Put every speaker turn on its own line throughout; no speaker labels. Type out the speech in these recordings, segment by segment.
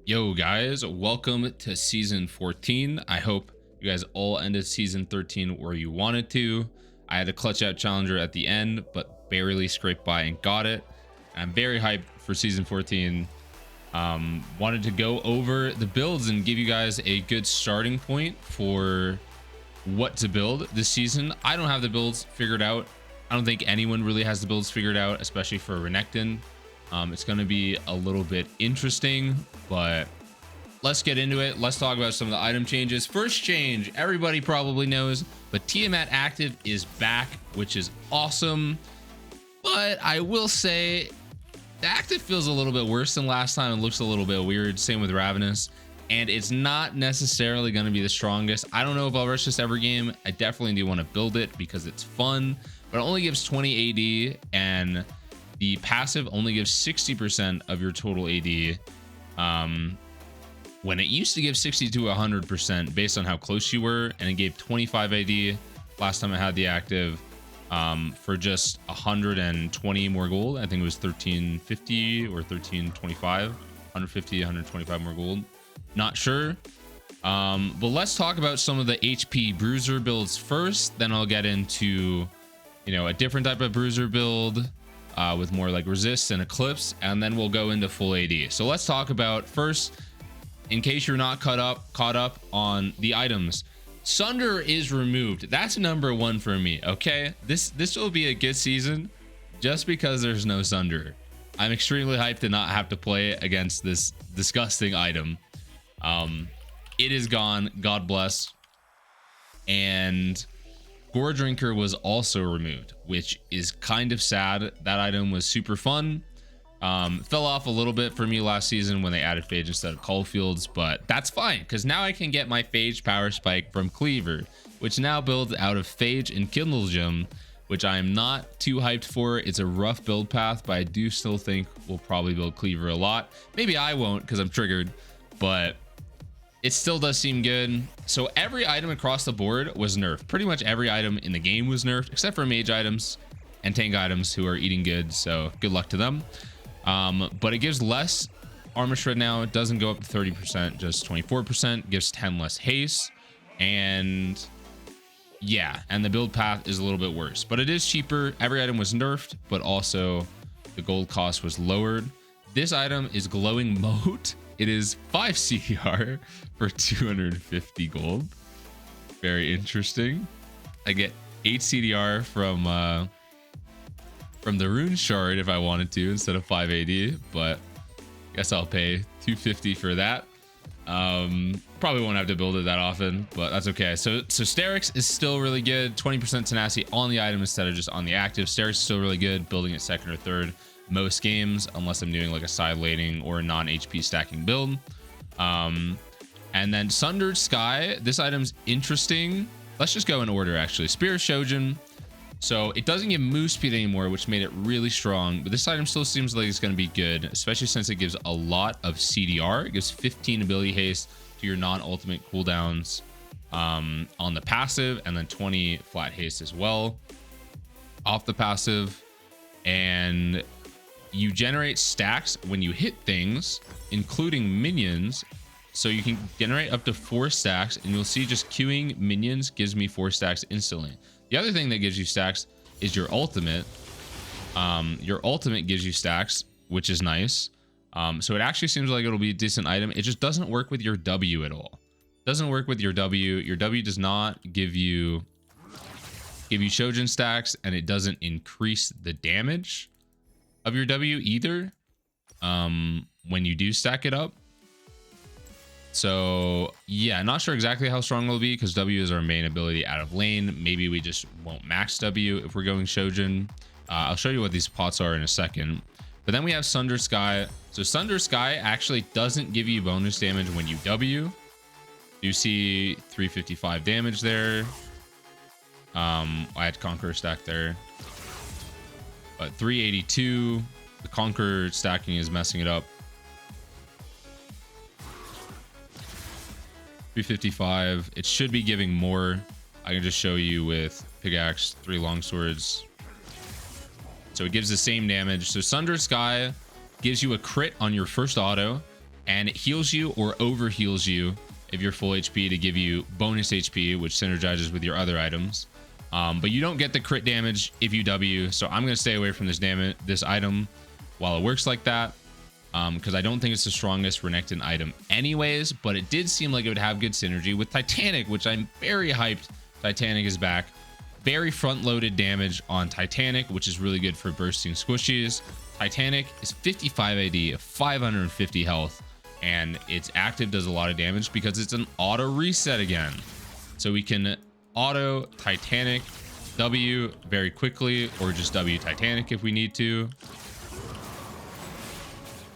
Yo guys, welcome to season 14. I hope you guys all ended season 13 where you wanted to. I had a clutch out challenger at the end, but barely scraped by and got it. I'm very hyped for season 14. Wanted to go over the builds and give you guys a good starting point for what to build this season. I don't have the builds figured out. I don't think anyone really has the builds figured out, especially for Renekton. It's going to be a little bit interesting, but let's get into it. Let's talk about some of the item changes. First change, everybody probably knows, but Tiamat active is back, which is awesome. But I will say the active feels a little bit worse than last time. It looks a little bit weird. Same with Ravenous. And it's not necessarily going to be the strongest. I don't know if I'll rush this every game. I definitely do want to build it because it's fun, but it only gives 20 AD and the passive only gives 60% of your total AD. When it used to give 60 to 100% based on how close you were, and it gave 25 AD last time I had the active for just 120 more gold. I think it was 1350 or 1325, 150, 125 more gold. Not sure. But let's talk about some of the HP bruiser builds first. Then I'll get into, a different type of bruiser build with more like resist and eclipse, and then we'll go into full AD. So let's talk about first, in case you're not caught up on the items, Sunder is removed. That's number one for me. Okay, this will be a good season just because there's no Sunder. I'm extremely hyped to not have to play against this disgusting item. It is gone, God bless. And Gore Drinker was also removed, which is kind of sad. That item was super fun. Fell off a little bit for me last season when they added Phage instead of Caulfields, but that's fine because now I can get my Phage power spike from Cleaver, which now builds out of Phage and Kindle Gem, which I am not too hyped for. It's a rough build path, but I do still think we'll probably build Cleaver a lot. Maybe I won't because I'm triggered, but it still does seem good. So every item across the board was nerfed. Pretty much every item in the game was nerfed, except for mage items and tank items who are eating good. So good luck to them. But it gives less armor shred now. It doesn't go up to 30%, just 24%. Gives 10 less haste. And yeah, and the build path is a little bit worse, but it is cheaper. Every item was nerfed, but also the gold cost was lowered. This item is glowing moat. It is 5 CDR for 250 gold. Very interesting. I get 8 CDR from the rune shard if I wanted to instead of 5 AD, but I guess I'll pay 250 for that. Probably won't have to build it that often, but that's okay. So Sterix is still really good. 20% tenacity on the item instead of just on the active. Sterix is still really good, building it second or third most games, unless I'm doing like a side laning or a non-HP stacking build. And then Sundered Sky, this item's interesting. Let's just go in order actually. Spear Shojin. So it doesn't give move speed anymore, which made it really strong, but this item still seems like it's going to be good, especially since it gives a lot of CDR. It gives 15 ability haste to your non-ultimate cooldowns on the passive, and then 20 flat haste as well off the passive. And you generate stacks when you hit things, including minions. So you can generate up to 4 stacks, and you'll see just queuing minions gives me 4 stacks instantly. The other thing that gives you stacks is your ultimate. Your ultimate gives you stacks, which is nice. So it actually seems like it'll be a decent item. It just doesn't work with your W at all. Doesn't work with your W. Your W does not give you Shojin stacks, and it doesn't increase the damage of your W either when you do stack it up. So yeah, not sure exactly how strong it'll be because W is our main ability out of lane. Maybe we just won't max W if we're going Shojin. I'll show you what these pots are in a second. But then we have Sunder Sky. So Sunder Sky actually doesn't give you bonus damage when you W. You see 355 damage there. I had Conqueror stack there. But 382, the Conqueror stacking is messing it up. 355, it should be giving more. I can just show you with pickaxe, 3 longswords. So it gives the same damage. So Sunder Sky gives you a crit on your first auto, and it heals you or over heals you if you're full HP to give you bonus HP, which synergizes with your other items. But you don't get the crit damage if you W, so I'm gonna stay away from this item while it works like that, because I don't think it's the strongest Renekton item anyways, but it did seem like it would have good synergy with Titanic, which I'm very hyped. Titanic is back. Very front-loaded damage on Titanic, which is really good for bursting squishies. Titanic is 55 AD, 550 health, and its active does a lot of damage because it's an auto reset again. So we can auto Titanic W very quickly, or just W Titanic if we need to.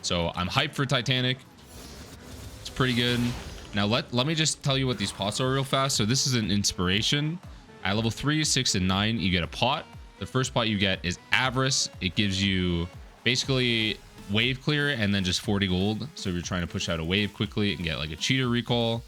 So I'm hyped for Titanic. It's pretty good. Now let me just tell you what these pots are real fast. So this is an inspiration. At level 3, 6, and 9, you get a pot. The first pot you get is Avarice. It gives you basically wave clear and then just 40 gold. So if you're trying to push out a wave quickly and get like a cheater recall.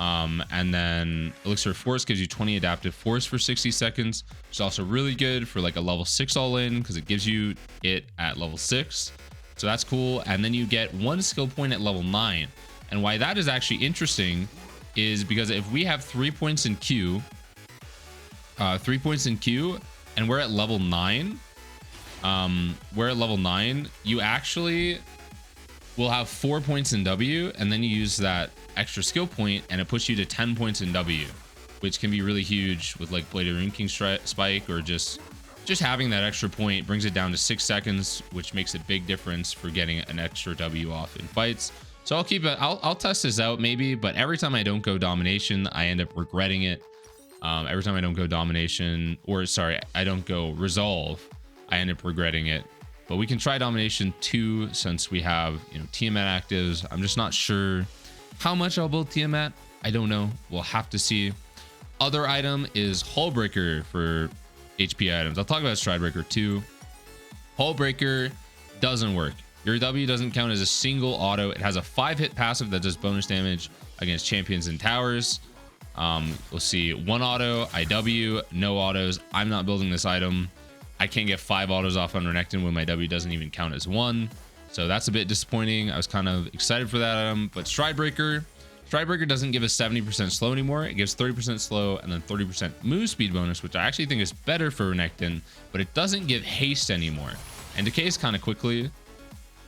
And then Elixir of Force gives you 20 adaptive force for 60 seconds, which is also really good for like a level 6 all in because it gives you it at level 6. So that's cool. And then you get 1 skill point at level 9. And why that is actually interesting is because if we have 3 points in Q, 3 points in Q, and we're at level 9, you actually will have 4 points in W, and then you use that extra skill point and it puts you to 10 points in W, which can be really huge with like Blade of Rune King Spike, or just having that extra point brings it down to 6 seconds, which makes a big difference for getting an extra W off in fights. So I'll test this out maybe, but every time I don't go domination, I end up regretting it. Every time I don't go domination, or sorry, I don't go resolve, I end up regretting it. But we can try domination too, since we have, you know, Tiamat actives. I'm just not sure how much I'll build Tiamat. I don't know. We'll have to see. Other item is Hullbreaker for HP items. I'll talk about Stridebreaker too. Hullbreaker doesn't work. Your W doesn't count as a single auto. It has a 5-hit passive that does bonus damage against champions and towers. We'll see 1 auto, IW, no autos. I'm not building this item. I can't get 5 autos off on Renekton when my W doesn't even count as 1. So that's a bit disappointing. I was kind of excited for that item. But Stridebreaker doesn't give us 70% slow anymore. It gives 30% slow and then 30% move speed bonus, which I actually think is better for Renekton, but it doesn't give haste anymore. And decays kind of quickly.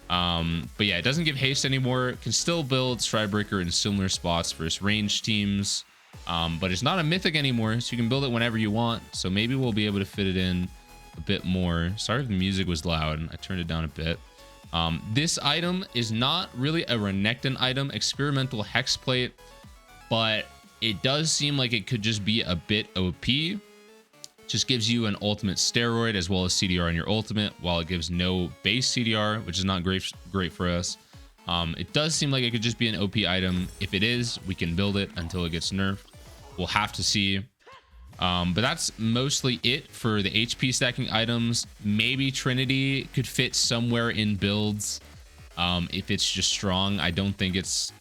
But yeah, it doesn't give haste anymore. It can still build Stridebreaker in similar spots versus ranged teams. But it's not a mythic anymore, so you can build it whenever you want. So maybe we'll be able to fit it in a bit more. Sorry if the music was loud. I turned it down a bit. This item is not really a Renekton item, experimental hex plate, but it does seem like it could just be a bit OP. Just gives you an ultimate steroid as well as CDR on your ultimate, while it gives no base CDR, which is not great for us. It does seem like it could just be an OP item. If it is, we can build it until it gets nerfed. We'll have to see. But that's mostly it for the HP stacking items. Maybe Trinity could fit somewhere in builds if it's just strong. I don't think it's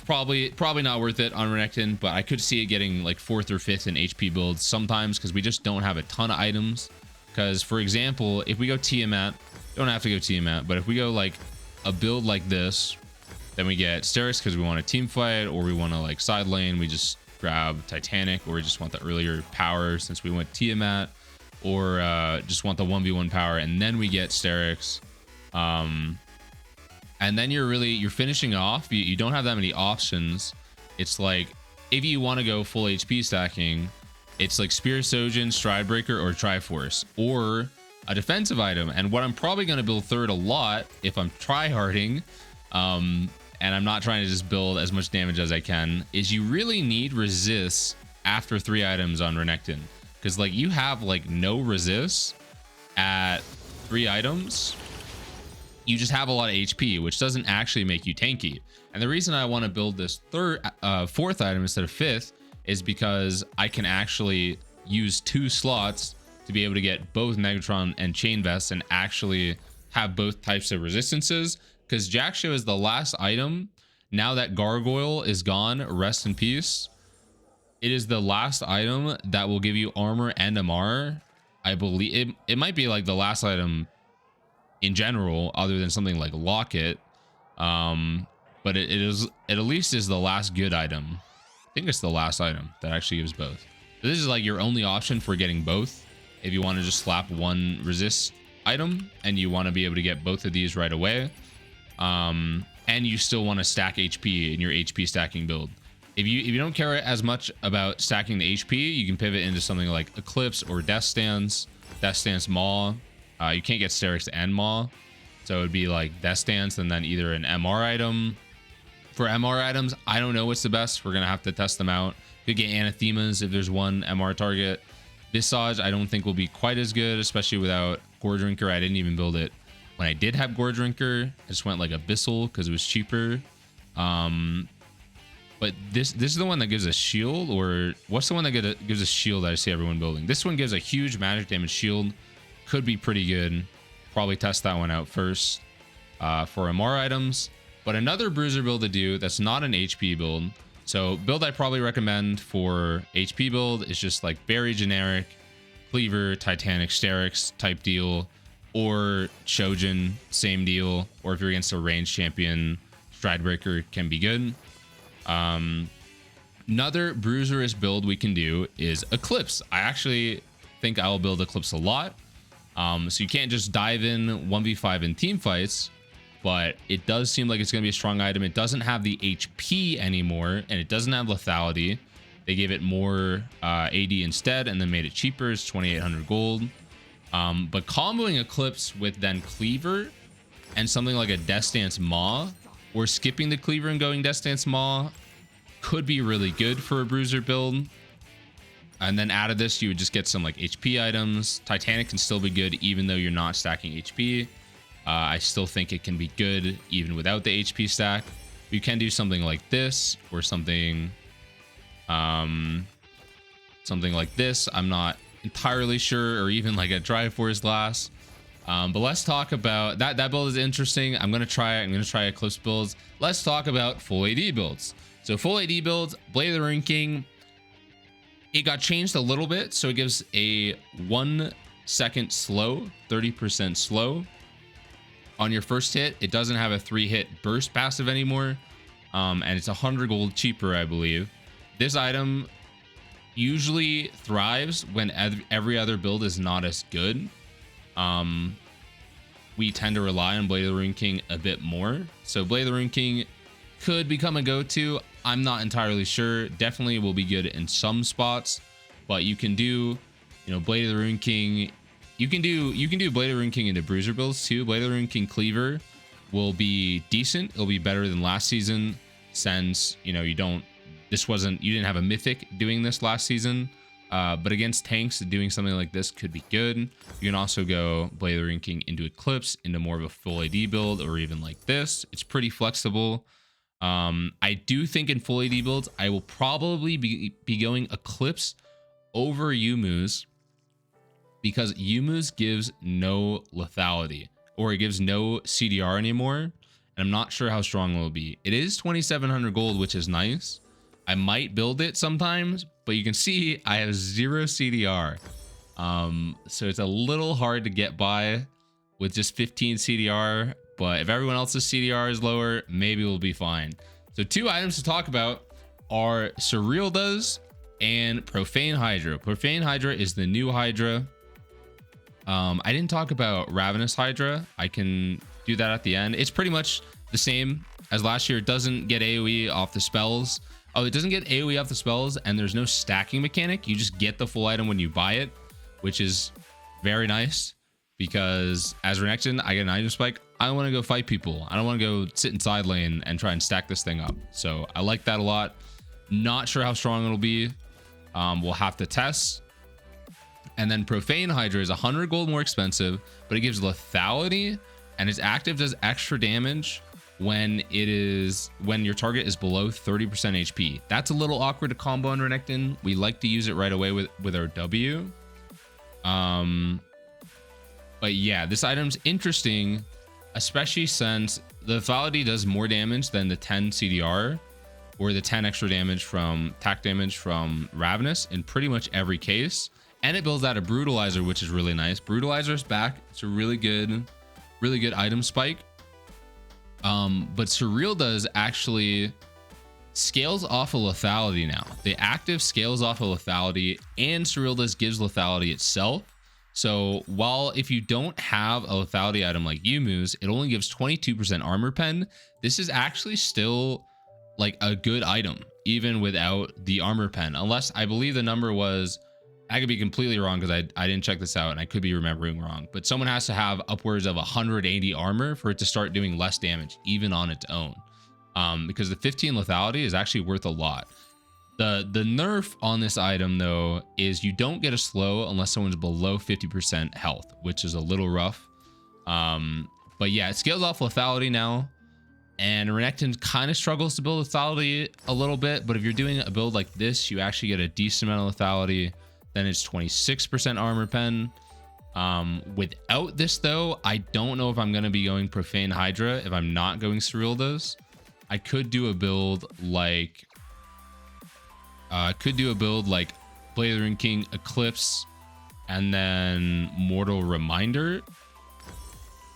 probably not worth it on Renekton, but I could see it getting like 4th or 5th in HP builds sometimes, because we just don't have a ton of items. Because for example, if we go Tiamat, don't have to go Tiamat, but if we go like a build like this, then we get Steris because we want a team fight, or we want to like side lane, we just grab Titanic, or we just want the earlier power since we went Tiamat, or just want the 1v1 power, and then we get Sterix. And then you're finishing off. You don't have that many options. It's like, if you want to go full HP stacking, it's like Spear Sojin, Stridebreaker, or Triforce, or a defensive item. And what I'm probably going to build third a lot if I'm tryharding, and I'm not trying to just build as much damage as I can, is you really need resists after 3 items on Renekton. Because like you have like no resists at 3 items. You just have a lot of HP, which doesn't actually make you tanky. And the reason I want to build this 4th item instead of 5th is because I can actually use 2 slots to be able to get both Negatron and Chain Vest and actually have both types of resistances. Because Jackshow is the last item. Now that Gargoyle is gone, rest in peace. It is the last item that will give you armor and MR. I believe it might be like the last item in general, other than something like Locket. but it at least is the last good item. I think it's the last item that actually gives both. So this is like your only option for getting both. If you want to just slap one resist item and you want to be able to get both of these right away, and you still want to stack HP in your HP stacking build. If you don't care as much about stacking the HP, you can pivot into something like Eclipse or Death Stance. Death Stance Maw. You can't get Sterix and Maw, so it would be like Death Stance and then either an MR item. For MR items, I don't know what's the best. We're gonna have to test them out. You could get Anathemas if there's one MR target. Visage I don't think will be quite as good, especially without Gore Drinker. I didn't even build it when I did have Gore Drinker. I just went like Abyssal because it was cheaper. But this is the one that gives a shield, or what's the one that gives a shield that I see everyone building? This one gives a huge magic damage shield. Could be pretty good. Probably test that one out first for MR items. But another bruiser build to do that's not an HP build. So build I probably recommend for HP build is just like very generic Cleaver, Titanic, Sterix type deal, or Shojin, same deal. Or if you're against a ranged champion, Stridebreaker can be good. Another bruiserist build we can do is Eclipse. I actually think I'll build Eclipse a lot. So you can't just dive in 1v5 in team fights, but it does seem like it's going to be a strong item. It doesn't have the HP anymore, and it doesn't have lethality. They gave it more AD instead and then made it cheaper. It's 2,800 gold. But comboing Eclipse with then Cleaver and something like a Death Stance Maw, or skipping the Cleaver and going Death Stance Maw, could be really good for a bruiser build. And then out of this, you would just get some like HP items. Titanic can still be good even though you're not stacking HP. I still think it can be good even without the HP stack. You can do something like this or something like this. I'm not entirely sure, or even like a Drive Force Glass. But let's talk about that. That build is interesting. I'm gonna try it. I'm gonna try Eclipse builds. Let's talk about full AD builds. So full AD builds, Blade of the Ruined King, it got changed a little bit, so it gives a 1 second slow, 30% slow on your first hit. It doesn't have a 3-hit burst passive anymore, and it's 100 gold cheaper, I believe. This item usually thrives when every other build is not as good. We tend to rely on Blade of the Ruined King a bit more, so Blade of the Ruined King could become a go-to. I'm not entirely sure. Definitely will be good in some spots, but you can do, you know, Blade of the Ruined King. You can do Blade of the Ruined King into bruiser builds too. Blade of the Ruined King Cleaver will be decent. It'll be better than last season, since, you know, you didn't have a mythic doing this last season. But against tanks, doing something like this could be good. You can also go Blade of the Ruined King into Eclipse, into more of a full AD build, or even like this. It's pretty flexible. I do think in full AD builds, I will probably be going Eclipse over Yumu's, because Yumu's gives no lethality, or it gives no CDR anymore, and I'm not sure how strong it will be. It is 2,700 gold, which is nice. I might build it sometimes, but you can see I have 0 CDR. So it's a little hard to get by with just 15 CDR, but if everyone else's CDR is lower, maybe we'll be fine. So 2 items to talk about are Surrealdas and Profane Hydra. Profane Hydra is the new Hydra. I didn't talk about Ravenous Hydra. I can do that at the end. It's pretty much the same as last year. It doesn't get AoE off the spells. Oh, it doesn't get AoE off the spells, and there's no stacking mechanic. You just get the full item when you buy it, which is very nice, because as Renekton, I get an item spike. I don't want to go fight people. I don't want to go sit in side lane and try and stack this thing up. So I like that a lot. Not sure how strong it'll be. We'll have to test. And then Profane Hydra is 100 gold more expensive, but it gives lethality, and its active does extra damage when your target is below 30% HP. That's a little awkward to combo on Renekton. We like to use it right away with our W. But yeah, this item's interesting, especially since the lethality does more damage than the 10 CDR, or the 10 extra damage from attack damage from Ravenous in pretty much every case. And it builds out a Brutalizer, which is really nice. Brutalizer's back. It's a really good item spike. But Surreal does actually scales off of lethality now. The active scales off of lethality, and Surreal does gives lethality itself. So while if you don't have a lethality item like Yumu's, it only gives 22% armor pen. This is actually still like a good item, even without the armor pen, unless I believe the number was, I could be completely wrong because I didn't check this out and I could be remembering wrong, but someone has to have upwards of 180 armor for it to start doing less damage, even on its own. Because the 15 lethality is actually worth a lot. The nerf on this item though is you don't get a slow unless someone's below 50% health, which is a little rough. But yeah, it scales off lethality now, and Renekton kind of struggles to build lethality a little bit, but if you're doing a build like this, you actually get a decent amount of lethality. Then it's 26% armor pen. Without this though, I don't know if I'm going to be going Profane Hydra if I'm not going Cerildas. I could do a build like Blade of the Ring King, Eclipse, and then Mortal Reminder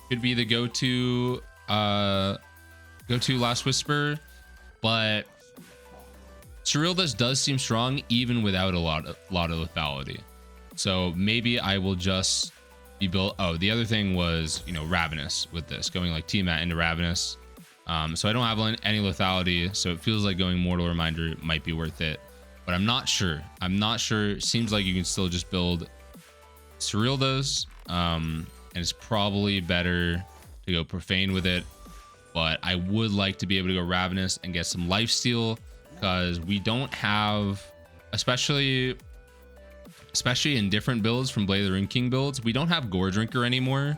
could be the go-to Last Whisper, but Cerildas does seem strong even without a lot of lethality. So maybe I will just be built. Oh, the other thing was, you know, Ravenous with this, going like Tiamat into Ravenous. So I don't have any lethality, so it feels like going Mortal Reminder might be worth it, but I'm not sure. Seems like you can still just build Cerildas, and it's probably better to go Profane with it, but I would like to be able to go Ravenous and get some lifesteal, because we don't have, especially in different builds from Blade of the Ring King builds, we don't have Gore Drinker anymore.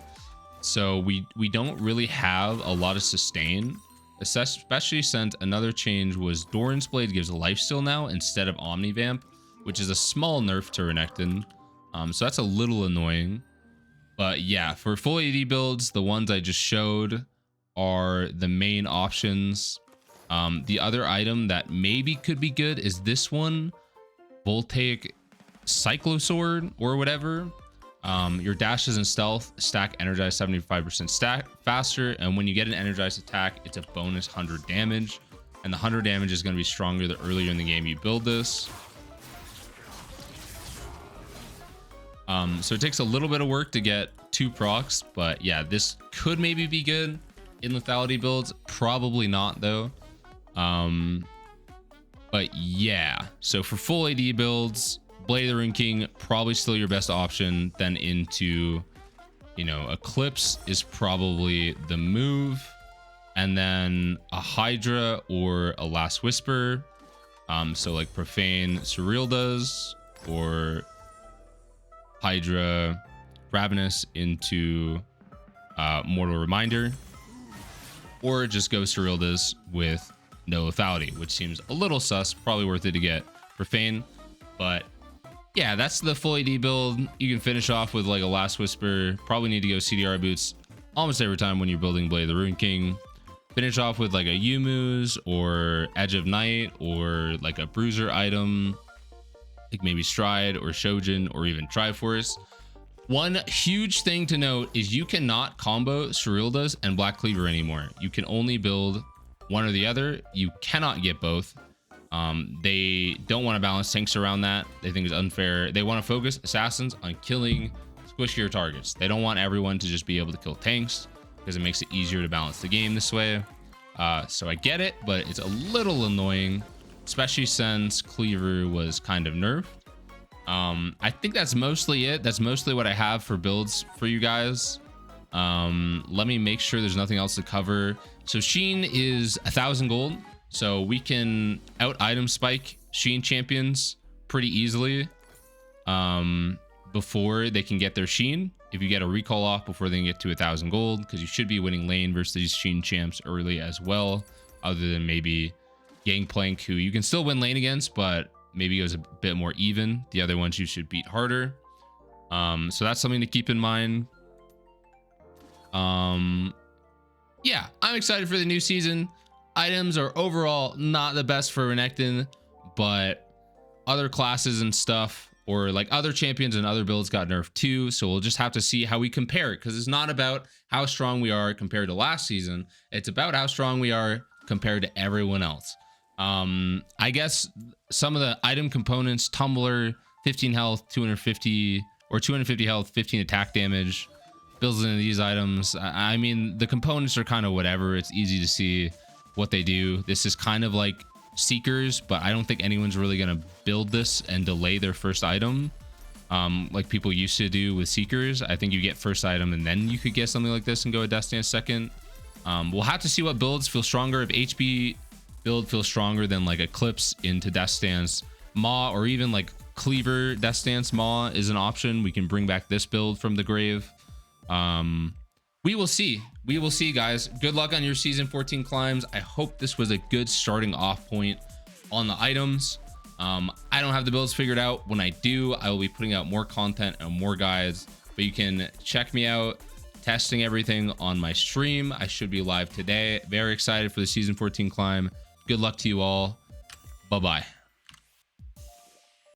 So we don't really have a lot of sustain, especially since another change was Doran's Blade gives lifesteal now instead of Omnivamp, which is a small nerf to Renekton. So that's a little annoying. But yeah, for full AD builds, the ones I just showed are the main options. The other item that maybe could be good is this one, Voltaic Cyclosword or whatever. Your dashes and stealth stack energized 75% stack faster, and when you get an energized attack, it's a bonus 100 damage, and the 100 damage is going to be stronger the earlier in the game you build this. So it takes a little bit of work to get 2 procs, but yeah, this could maybe be good in lethality builds. Probably not though. But yeah, so for full AD builds, Blade of the Ring King probably still your best option. Then into, you know, Eclipse is probably the move, and then a Hydra or a Last Whisper. So like Profane Cerildas or Hydra Ravenous into Mortal Reminder, or just go Cerildas with no lethality, which seems a little sus. Probably worth it to get Profane, but yeah, that's the full AD build. You can finish off with like a Last Whisper. Probably need to go CDR boots almost every time when you're building Blade of the Rune King. Finish off with like a Yumu's or Edge of Night, or like a bruiser item, like maybe Stride or Shojin or even Triforce. One huge thing to note is you cannot combo Cerildas and Black Cleaver anymore. You can only build one or the other. You cannot get both. They don't want to balance tanks around that. They think it's unfair. They want to focus assassins on killing squishier targets. They don't want everyone to just be able to kill tanks, because it makes it easier to balance the game this way. So I get it, but it's a little annoying, especially since Cleaver was kind of nerfed. I think that's mostly it. That's mostly what I have for builds for you guys. Let me make sure there's nothing else to cover. So Sheen is 1,000 gold. So we can out item spike Sheen champions pretty easily before they can get their Sheen. If you get a recall off before they can get to 1,000 gold, because you should be winning lane versus these Sheen champs early as well, other than maybe Gangplank, who you can still win lane against, but maybe goes a bit more even. The other ones you should beat harder. So that's something to keep in mind. Yeah, I'm excited for the new season. Items are overall not the best for Renekton, but other classes and stuff or like other champions and other builds got nerfed too. So we'll just have to see how we compare it, because it's not about how strong we are compared to last season. It's about how strong we are compared to everyone else. I guess some of the item components, Tumbler, 15 health, 250 or 250 health, 15 attack damage, builds into these items. I mean, the components are kind of whatever. It's easy to see what they do. This is kind of like Seekers, but I don't think anyone's really going to build this and delay their first item like people used to do with Seekers. I think you get first item and then you could get something like this and go a Death Dance second. We'll have to see what builds feel stronger. If HB build feels stronger than like Eclipse into Death Stance, Maw, or even like Cleaver Death Stance Maw is an option. We can bring back this build from the grave. We will see. We will see, guys. Good luck on your season 14 climbs. I hope this was a good starting off point on the items. I don't have the builds figured out. When I do, I will be putting out more content and more guides, but you can check me out testing everything on my stream. I should be live today. Very excited for the season 14 climb. Good luck to you all. Bye-bye.